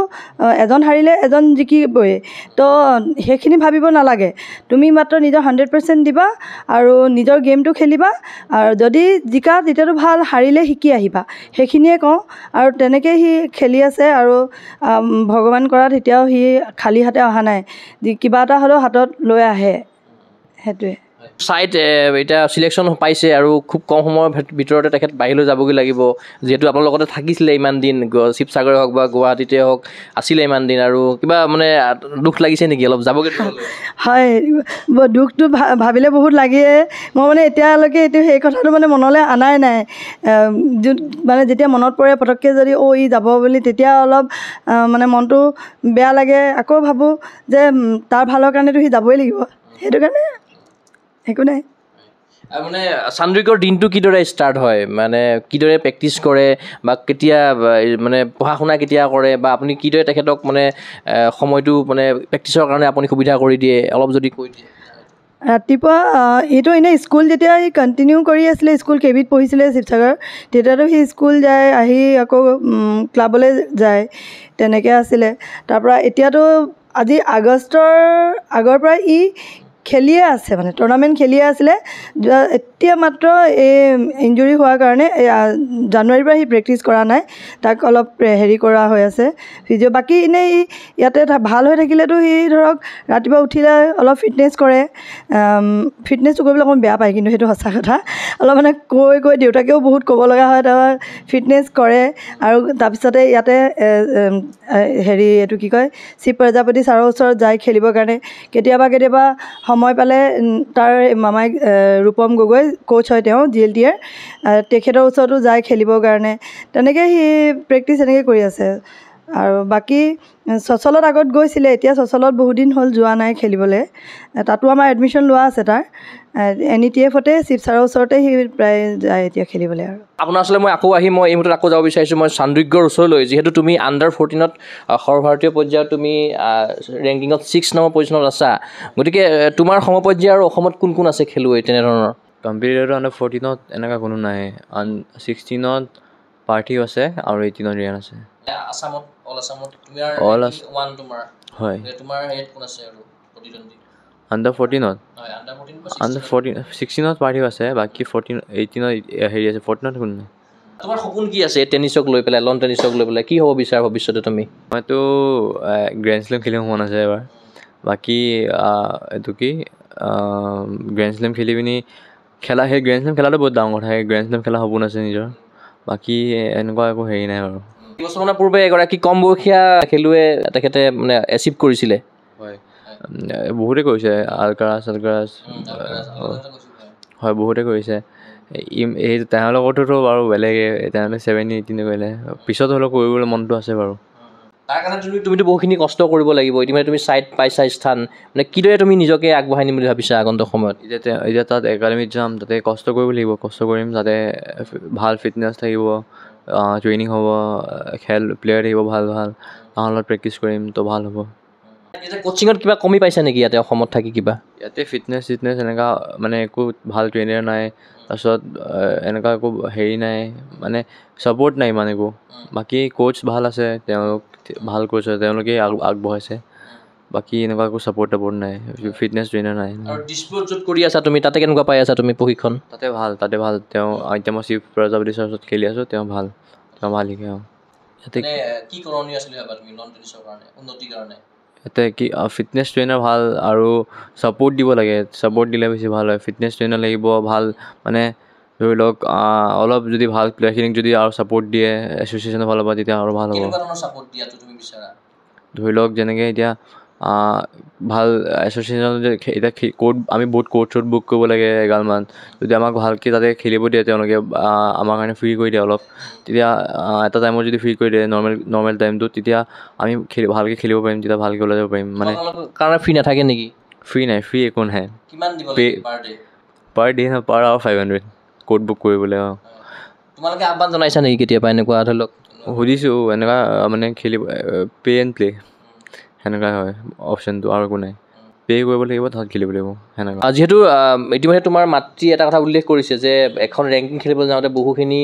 এজন হাৰিলে এজন জিকিবই, তো সেইখিনি ভাবিব নালাগে। তুমি মাত্ৰ নিজৰ 100% দিবা, আৰু নিজৰ গেমটো খেলিবা, আৰু যদি জিকা তেতিয়াতো ভাল, হাৰিলে শিকি আহিবা, সেইখিনিয়ে কওঁ। আৰু তেনেকৈ সি খেলি আছে, আৰু ভগৱান কৰাত এতিয়াও সি খালী হাতে অহা নাই, কিবা এটা হ'লেও হাতত লৈ আহে, সেইটোৱে। চাইট এতিয়া চিলেকশ্যন পাইছে আৰু খুব কম সময়ৰ ভিতৰতে তেখেত বাহিৰলৈ যাবগৈ লাগিব যিহেতু আপোনাৰ লগতে থাকিছিলে ইমান দিন শিৱসাগৰে হওক বা গুৱাহাটীতে হওক আছিলে ইমান দিন আৰু কিবা মানে দুখ লাগিছে নেকি অলপ যাবগৈ হয় দুখটো ভাবিলে বহুত লাগে মই মানে এতিয়ালৈকে এইটো সেই কথাটো মানে মনলৈ অনাই নাই মানে যেতিয়া মনত পৰে পটককৈ যদি ই যাব বুলি তেতিয়া অলপ মানে মনটো বেয়া লাগে আকৌ ভাবোঁ যে তাৰ ভালৰ কাৰণেতো সি যাবই লাগিব সেইটো কাৰণে একো নাই মানে চান্দ্ৰিকৰ দিনটো কিদৰে ষ্টাৰ্ট হয় মানে কিদৰে প্ৰেক্টিছ কৰে বা কেতিয়া মানে পঢ়া শুনা কেতিয়া কৰে বা আপুনি কিদৰে তেখেতক মানে সময়টো মানে প্ৰেক্টিছৰ কাৰণে আপুনি সুবিধা কৰি দিয়ে অলপ যদি কৈ দিয়ে ৰাতিপুৱা এইটো এনেই স্কুল যেতিয়া সি কণ্টিনিউ কৰি আছিলে স্কুল কেবিত পঢ়িছিলে শিৱসাগৰ তেতিয়াতো সি স্কুল যায় আহি আকৌ ক্লাবলৈ যায় তেনেকৈ আছিলে তাৰপৰা এতিয়াতো আজি আগষ্টৰ আগৰ পৰা খেলিয়ে আছে মানে টুৰ্ণামেণ্ট খেলিয়ে আছিলে এতিয়া মাত্ৰ এই ইঞ্জুৰি হোৱাৰ কাৰণে জানুৱাৰীৰ পৰা সি প্ৰেক্টিছ কৰা নাই তাক অলপ হেৰি কৰা হৈ আছে ফিজিঅ' বাকী এনেই ইয়াতে ভাল হৈ থাকিলেতো সি ধৰক ৰাতিপুৱা উঠিলে অলপ ফিটনেছ কৰে ফিটনেছটো কৰিবলৈ অকণমান বেয়া পায় কিন্তু সেইটো সঁচা কথা অলপ মানে কৈ দেউতাকেও বহুত ক'ব লগা হয় তাৰপৰা ফিটনেছ কৰে আৰু তাৰপিছতে ইয়াতে হেৰি এইটো কি কয় শিৱ প্ৰজাপতি ছাৰৰ ওচৰত যায় খেলিবৰ কাৰণে কেতিয়াবা সময় পালে তাৰ মামাই ৰূপম গগৈ কোচ হয় তেওঁ GLTৰ তেখেতৰ ওচৰতো যায় খেলিবৰ কাৰণে তেনেকৈ সি প্ৰেক্টিছ এনেকৈ কৰি আছে আৰু বাকী চচলত আগত গৈছিলে এতিয়া চচলত বহুত দিন হ'ল যোৱা নাই খেলিবলৈ তাতো আমাৰ এডমিশ্যন লোৱা আছে তাৰ NETFতে শিৱ ছাৰৰ ওচৰতে সি প্ৰায় যায় এতিয়া খেলিবলৈ আৰু আপোনাৰ ওচৰলৈ মই এই মুহূৰ্তত আকৌ যাব বিচাৰিছোঁ মই চান্দ্ৰিকৰ ওচৰলৈ যিহেতু তুমি আণ্ডাৰ 14ত সৰ্বভাৰতীয় পৰ্যায়ত তুমি ৰেংকিঙত 6 নম্বৰ পজিশ্যনত আছা গতিকে তোমাৰ সমপৰ্যায়ৰ আৰু অসমত কোন কোন আছে খেলুৱৈ তেনেধৰণৰ কম্পিটিটৰটো আণ্ডাৰ 14ত এনেকুৱা কোনো নাই 16ত পাৰ্থিৱ আছে আৰু 18ত ৰিয়ান আছে আছামত অল আছামত অল তোমাৰ হয় তোমাৰ হেড কোন আছে আৰু প্ৰতিদ্বন্দ্বী আণ্ডাৰ 14ত হয় আণ্ডাৰ 16ত পাৰ্থিৱ আছে বাকী 18ত হেৰি আছে 14ত কোনো নাই তোমাৰ সপোন কি আছে টেনিছক লৈ পেলাই লন টেনিছক লৈ পেলাই কি হ'ব বিচাৰা ভৱিষ্যতে তুমি মইতো গ্ৰেণ্ড শ্লেম খেলিব মন আছে এবাৰ বাকী এইটো কি গ্ৰেণ্ড শ্লেম খেলি পিনি সেই গ্ৰেণ্ড শ্লেম খেলাটো বহুত ডাঙৰ কথা সেই গ্ৰেণ্ড শ্লেম খেলা সপোন আছে নিজৰ বাকী এনেকুৱা একো হেৰি নাই বাৰু কেইবছৰমানৰ পূৰ্বে এগৰাকী কম বয়সীয়া খেলুৱৈ তেখেতে মানে এচিভ কৰিছিলে হয় বহুতে কৰিছে আলকাৰাজ হয় বহুতে কৰিছে এই তেওঁৰ লগতোতো বাৰু বেলেগে তেওঁলোকে 17-18 কৰিলে পিছত হ'লেও কৰিবলৈ মনটো আছে বাৰু তাৰ কাৰণে তুমিতো বহুখিনি কষ্ট কৰিব লাগিব ইতিমধ্যে তুমি চাইট পাইছা স্থান মানে কিদৰে তুমি নিজকে আগবঢ়াই নিম বুলি ভাবিছা আগন্তুক সময়ত এতিয়া তাত একাডেমিত যাম তাতে কষ্ট কৰিব লাগিব কষ্ট কৰিম তাতে ভাল ফিটনেছ থাকিব ট্ৰেইনিং হ'ব প্লেয়াৰ থাকিব ভাল তাৰ লগত প্ৰেক্টিছ কৰিম তো ভাল হ'ব কোচিঙত কিবা কমি পাইছা নেকি ইয়াতে অসমত থাকি কিবা ইয়াতে ফিটনেছ এনেকুৱা মানে একো ভাল ট্ৰেইনাৰ নাই তাৰপিছত এনেকুৱা একো হেৰি নাই মানে ছাপৰ্ট নাই ইমান একো বাকী কোচ ভাল আছে তেওঁলোক ভাল কোচ হয় তেওঁলোকেই আগবঢ়াইছে বাকী এনেকুৱা একো ছাপৰ্ট নাই ফিটনেছ ট্ৰেইনাৰ নাই আৰু দিছপুৰত য'ত কৰি আছা তুমি তাতে কেনেকুৱা পাই আছা তুমি প্ৰশিক্ষণ তাতে ভাল তেওঁ এতিয়া মই শিৱ প্ৰজাপতি ছাৰৰ ওচৰত খেলি আছোঁ তেওঁ ভাল শিকে ইয়াতে কি কৰণীয় আছিলে ভাবা তুমি লন টেনিছৰ কাৰণে উন্নতিৰ কাৰণে ইয়াতে কি ফিটনেছ ট্ৰেইনাৰ ভাল আৰু ছাপৰ্ট দিব লাগে ছাপৰ্ট দিলে বেছি ভাল হয় ফিটনেছ ট্ৰেইনাৰ লাগিব ভাল মানে ধৰি লওক অলপ যদি ভাল প্লেয়াৰখিনিক যদি আৰু ছাপৰ্ট দিয়ে এছ'চিয়েশ্যনৰ ফালৰ পৰা তেতিয়া আৰু ভাল হ'ব ধৰি লওক যেনেকৈ এতিয়া ভাল এছ'চিয়েশ্যনত এতিয়া আমি বহুত কোৰ্ট বুক কৰিব লাগে এগালমান যদি আমাক ভালকৈ তাতে খেলিব দিয়ে তেওঁলোকে আমাৰ কাৰণে ফ্ৰী কৰি দিয়ে অলপ তেতিয়া এটা টাইমত যদি ফ্ৰী কৰি দিয়ে নৰ্মেল টাইমটোত তেতিয়া আমি ভালকৈ খেলিব পাৰিম তেতিয়া ভালকৈ ওলাই যাব পাৰিম মানে কাৰণে ফ্ৰী নাথাকে নেকি ফ্ৰী নাই ফ্ৰী একো নাহে কিমান দিব লাগে per day per hour 500 court book কৰিবলৈ তোমালোকে আহ্বান জনাইছা নেকি কেতিয়াবা এনেকুৱা ধৰি লওক সুধিছোঁ এনেকুৱা মানে খেলিব পে' এণ্ড প্লে' সেনেকুৱাই হয় অপশ্যনটো আৰু একো নাই পে' কৰিব লাগিব তাত খেলিব লাগিব সেনেকুৱা যিহেতু ইতিমধ্যে তোমাৰ মাতৃ এটা কথা উল্লেখ কৰিছে যে এখন ৰেংকিং খেলিবলৈ যাওঁতে বহুখিনি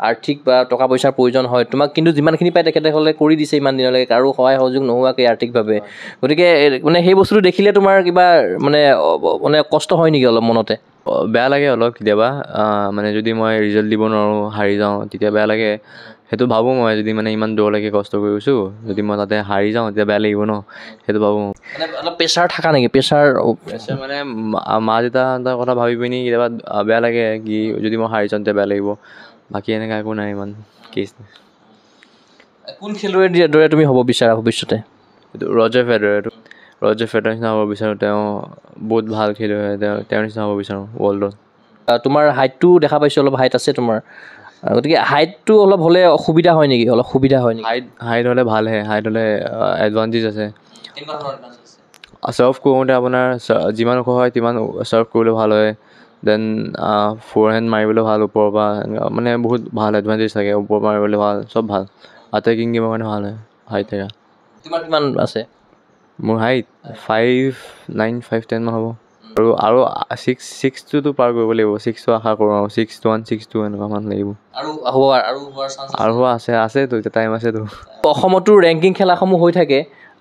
আৰ্থিক বা টকা পইচাৰ প্ৰয়োজন হয় তোমাক কিন্তু যিমানখিনি পায় তেখেতসকলে কৰি দিছে ইমান দিনলৈকে কাৰো সহায় সহযোগ নোহোৱাকৈ আৰ্থিকভাৱে গতিকে মানে সেই বস্তুটো দেখিলে তোমাৰ কিবা মানে কষ্ট হয় নেকি অলপ মনতে বেয়া লাগে অলপ কেতিয়াবা মানে যদি মই ৰিজাল্ট দিব নোৱাৰোঁ হাৰি যাওঁ তেতিয়া বেয়া লাগে সেইটো ভাবোঁ মই যদি মানে ইমান দূৰলৈকে কষ্ট কৰি গৈছোঁ যদি মই তাতে হাৰি যাওঁ তেতিয়া বেয়া লাগিব ন সেইটো ভাবোঁ মানে অলপ প্ৰেছাৰ থকা নেকি প্ৰেছাৰ মানে মা দেউতাৰ কথা ভাবি পিনি কেতিয়াবা বেয়া লাগে কি যদি মই হাৰি যাওঁ তেতিয়া বেয়া লাগিব বাকী এনেকুৱা একো নাই ইমান কেছ নাই কোন খেলুৱৈৰ দৰে তুমি হ'ব বিচাৰা ভৱিষ্যতে এইটো ৰজাৰ ফেডাৰৰ নিচিনা হ'ব বিচাৰোঁ তেওঁ বহুত ভাল খেলুৱৈ তেওঁৰ নিচিনা হ'ব বিচাৰোঁ ৱৰ্ল্ডত তোমাৰ হাইটটো দেখা পাইছোঁ অলপ হাইট আছে তোমাৰ গতিকে হাইটটো অলপ হ'লে অসুবিধা হয় নেকি অলপ সুবিধা হয় নেকি হাইট হ'লে ভালহে হাইট হ'লে এডভান্টেজ আছে ছাৰ্ভ কৰোঁতে আপোনাৰ যিমান ওখ হয় তিমান ছাৰ্ভ কৰিলে ভাল হয় দেন ফ'ৰহেণ্ড মাৰিবলৈ ভাল ওপৰৰ পৰা মানে বহুত ভাল এডভান্টেজ থাকে ওপৰৰ পৰা মাৰিবলৈ ভাল চব ভাল আটাইকিং গেমৰ কাৰণে ভাল হয় হাইট থকা তোমাৰ কিমান আছে মোৰ হাইট 5'9" 5'10" মান হ'ব আৰু 6'টোতো পাৰ কৰিব লাগিব 6'টো আশা কৰোঁ আৰু 6'1" 6'2" এনেকুৱা মান লাগিব আৰু হোৱা আছেতো এতিয়া টাইম আছেতো অসমতো ৰেংকিং খেলাসমূহ হৈ থাকে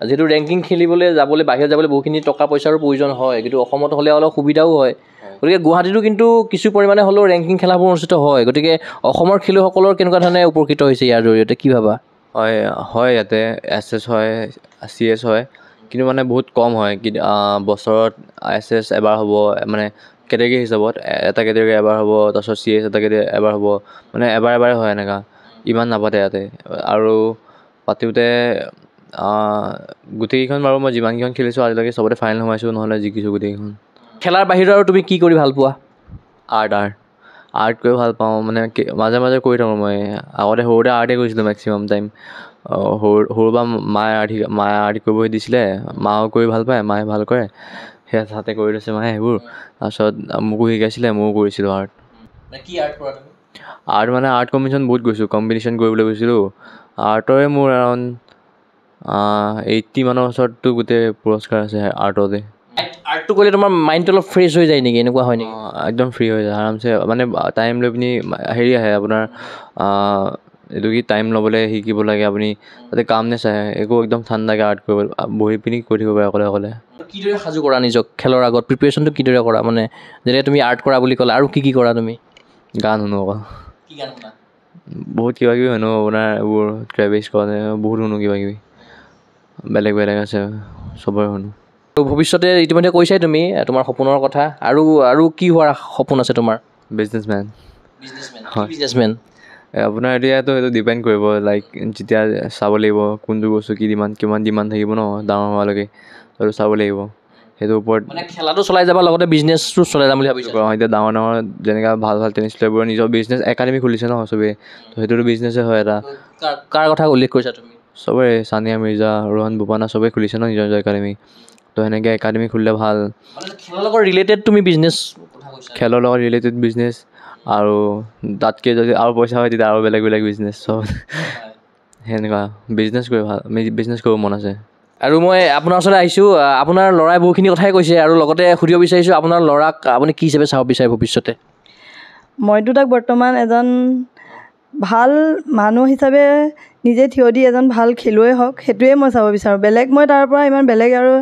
যিহেতু ৰেংকিং খেলিবলৈ বাহিৰত যাবলৈ বহুখিনি টকা পইচাৰো প্ৰয়োজন হয় কিন্তু অসমত হ'লে অলপ সুবিধাও হয় গতিকে গুৱাহাটীতো কিন্তু কিছু পৰিমাণে হ'লেও ৰেংকিং খেলাবোৰ অনুষ্ঠিত হয় গতিকে অসমৰ খেলুৱৈসকলৰ কেনেকুৱা ধৰণে উপকৃত হৈছে ইয়াৰ জৰিয়তে কি ভাবা হয় ইয়াতে SS হয় CS হয় কিন্তু মানে বহুত কম হয় বছৰত SS এবাৰ হ'ব মানে কেটেগৰী হিচাপত এটা কেটেগৰী এবাৰ হ'ব তাৰপিছত CS এটা কেটেগৰী এবাৰ হ'ব মানে এবাৰে হয় এনেকুৱা ইমান নাপাতে ইয়াতে আৰু পাতিওঁতে গোটেইকেইখন বাৰু মই যিমানকেইখন খেলিছোঁ আজিলৈকে চবতে ফাইনেল সোমাইছোঁ নহ'লে জিকিছোঁ গোটেইকেইখন খেলাৰ বাহিৰত আৰু তুমি কি কৰি ভাল পোৱা আৰ্ট কৰি ভাল পাওঁ মানে মাজে মাজে কৰি থাকোঁ মই আগতে সৰুতে আৰ্টেই কৰিছিলোঁ মেক্সিমাম টাইম সৰুৰ পৰা মায়ে আৰ্ট কৰিব দিছিলে মাও কৰি ভাল পায় মায়ে ভাল কৰে সেয়া হাতে কৰি লৈছে মায়ে সেইবোৰ তাৰপিছত মোকো শিকাইছিলে ময়ো কৰিছিলোঁ আৰ্ট মানে আৰ্ট কম্পিটিশ্যন বহুত গৈছোঁ কম্পিটিশ্যন কৰিবলৈ গৈছিলোঁ আৰ্টৰে মোৰ এৰাউণ্ড 80 মানৰ ওচৰততো গোটেই পুৰস্কাৰ আছে আৰ্টতে আৰ্টটো কৰিলে তোমাৰ মাইণ্ডটো অলপ ফ্ৰেছ হৈ যায় নেকি এনেকুৱা হয় নেকি একদম ফ্ৰী হৈ যায় আৰামছে মানে টাইম লৈ পিনি হেৰি আহে আপোনাৰ এইটো কি টাইম ল'বলৈ শিকিব লাগে আপুনি তাতে কামনেছ আহে একো একদম ঠাণ্ডাকৈ আৰ্ট কৰিব বহি পিনি কৰি থাকিব পাৰে অকলে কিদৰে সাজু কৰা নিজক খেলৰ আগত প্ৰিপেৰেশ্যনটো কিদৰে কৰা মানে যেনে তুমি আৰ্ট কৰা বুলি ক'লা আৰু কি কৰা তুমি গান শুনো অকল কি গান শুনা বহুত কিবা কিবি শুনো আপোনাৰ এইবোৰ ট্ৰেভিছ স্কট বহুত শুনো কিবা কিবি বেলেগ আছে চবৰে শুনো ভৱিষ্যতে ইতিমধ্যে কৈছাই তুমি তোমাৰ সপোনৰ কথা আৰু কি হোৱাৰ সপোন আছে তোমাৰ বিজনেছমেন আপোনাৰ এতিয়াতো সেইটো ডিপেণ্ড কৰিব লাইক যেতিয়া চাব লাগিব কোনটো বস্তু কিমান ডিমাণ্ড থাকিব ন ডাঙৰ হোৱালৈকে সেইটো চাব লাগিব সেইটোৰ ওপৰত মানে খেলাটো চলাই যাবা লগতে বিজনেছটো চলাই যাম বুলি ভাবিছোঁ এতিয়া ডাঙৰ যেনেকৈ ভাল টেনিছ প্লেয়াৰবোৰে নিজৰ বিজনেছ একাডেমি খুলিছে ন চবেই তো সেইটোতো বিজনেছে হয় এটা কাৰ কথা উল্লেখ কৰিছা তুমি চবৰে ছানিয়া মিৰ্জা ৰোহন বোপানা চবেই খুলিছে ন নিজৰ একাডেমি তো সেনেকৈ একাডেমি খুলিলে ভাল খেলৰ লগত ৰিলেটেড তুমি বিজনেছ খেলৰ লগত ৰিলেটেড বিজনেছ আৰু তাতকৈ যদি আৰু পইচা হয় তেতিয়া আৰু বেলেগ বিজনেছ চব সেনেকুৱা বিজনেছ কৰিব মন আছে আৰু মই আপোনাৰ ওচৰলৈ আহিছোঁ আপোনাৰ ল'ৰাই বহুখিনি কথাই কৈছে আৰু লগতে সুধিব বিচাৰিছোঁ আপোনাৰ ল'ৰাক আপুনি কি হিচাপে চাব বিচাৰে ভৱিষ্যতে মইতো তাক বৰ্তমান এজন ভাল মানুহ হিচাপে নিজে থিয় দি এজন ভাল খেলুৱৈ হওক সেইটোৱে মই চাব বিচাৰোঁ বেলেগ মই তাৰ পৰা ইমান বেলেগ আৰু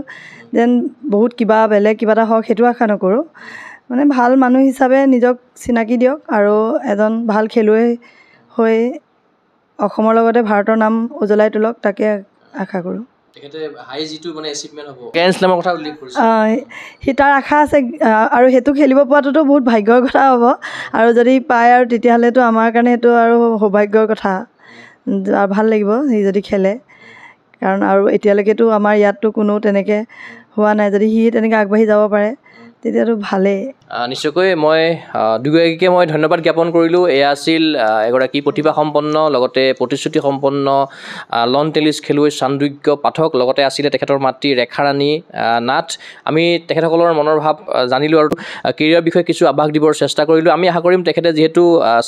যেন বহুত বেলেগ কিবা এটা হওক সেইটো আশা নকৰোঁ মানে ভাল মানুহ হিচাপে নিজক চিনাকি দিয়ক আৰু এজন ভাল খেলুৱৈ হৈ অসমৰ লগতে ভাৰতৰ নাম উজ্বলাই তোলক তাকে আশা কৰোঁ সি তাৰ আশা আছে আৰু সেইটো খেলিব পোৱাটোতো বহুত ভাগ্যৰ কথা হ'ব আৰু যদি পায় আৰু তেতিয়াহ'লেতো আমাৰ কাৰণে সেইটো আৰু সৌভাগ্যৰ কথা আৰু ভাল লাগিব সি যদি খেলে কাৰণ আৰু এতিয়ালৈকেতো আমাৰ ইয়াততো কোনো তেনেকৈ হোৱা নাই যদি সি তেনেকৈ আগবাঢ়ি যাব পাৰে তেতিয়াতো ভালেই নিশ্চয়কৈ মই দুগৰাকীকে মই ধন্যবাদ জ্ঞাপন কৰিলোঁ এয়া আছিল এগৰাকী প্ৰতিভাসম্পন্ন লগতে প্ৰতিশ্ৰুতিসম্পন্ন লন টেনিছ খেলুৱৈ চান্দোগ্য পাঠক লগতে আছিলে তেখেতৰ মাতৃ ৰেখাৰাণী নাথ আমি তেখেতসকলৰ মনৰ ভাৱ জানিলোঁ আৰু কেৰিয়াৰৰ বিষয়ে কিছু আভাস দিবৰ চেষ্টা কৰিলোঁ আমি আশা কৰিম তেখেতে যিহেতু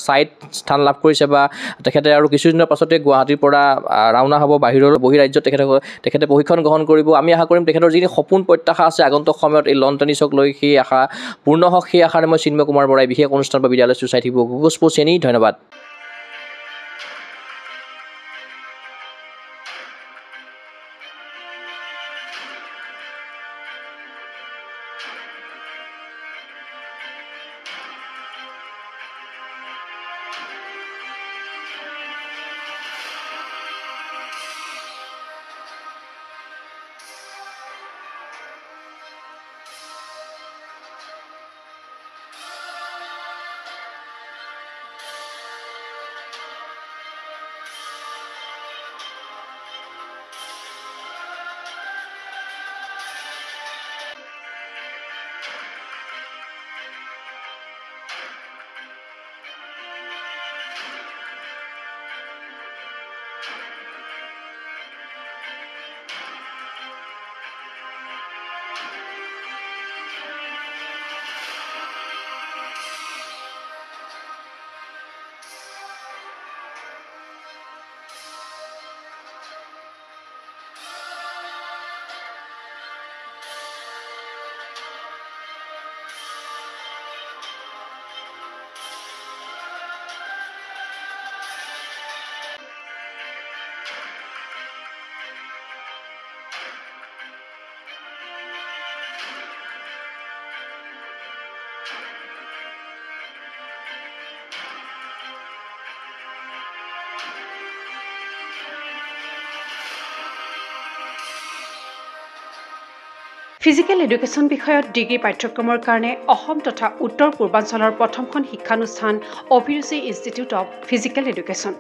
ছাইট স্থান লাভ কৰিছে বা তেখেতে আৰু কিছুদিনৰ পাছতে গুৱাহাটীৰ পৰা ৰাওনা হ'ব বহিৰাজ্যত তেখেতে প্ৰশিক্ষণ গ্ৰহণ কৰিব আমি আশা কৰিম তেখেতৰ যিখিনি সপোন প্ৰত্যাশা আছে আগন্তুক সময়ত এই লন টেনিছক লৈ সেই আশা পূৰ্ণ হওক সেই আশাৰে মই চিন্ময় কুমাৰ বৰাই বিশেষ অনুষ্ঠান বা বিদ্যালয় চাই থাকিব গুগল স্পৰ্টছ চেনি ধন্যবাদ ফিজিকেল এডুকেশ্যন বিষয়ত ডিগ্ৰী পাঠ্যক্ৰমৰ কাৰণে অসম তথা উত্তৰ পূৰ্বাঞ্চলৰ প্ৰথমখন শিক্ষানুষ্ঠান অভিৰুচি ইনষ্টিটিউট অৱ ফিজিকেল এডুকেশ্যন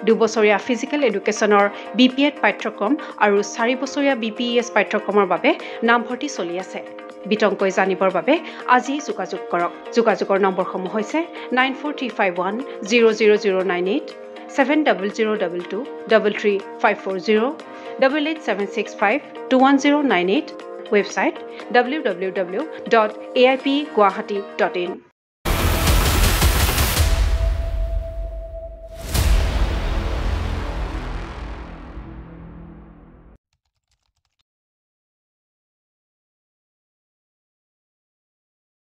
2 বছৰীয়া ফিজিকেল এডুকেশ্যনৰ BPEd পাঠ্যক্ৰম আৰু 4 বছৰীয়া BPES পাঠ্যক্ৰমৰ বাবে নামভৰ্তি চলি আছে বিতংকৈ জানিবৰ বাবে আজি যোগাযোগ কৰক যোগাযোগৰ নম্বৰসমূহ হৈছে 9435100098 700222 33540 88765210998 website www.aipguwahati.in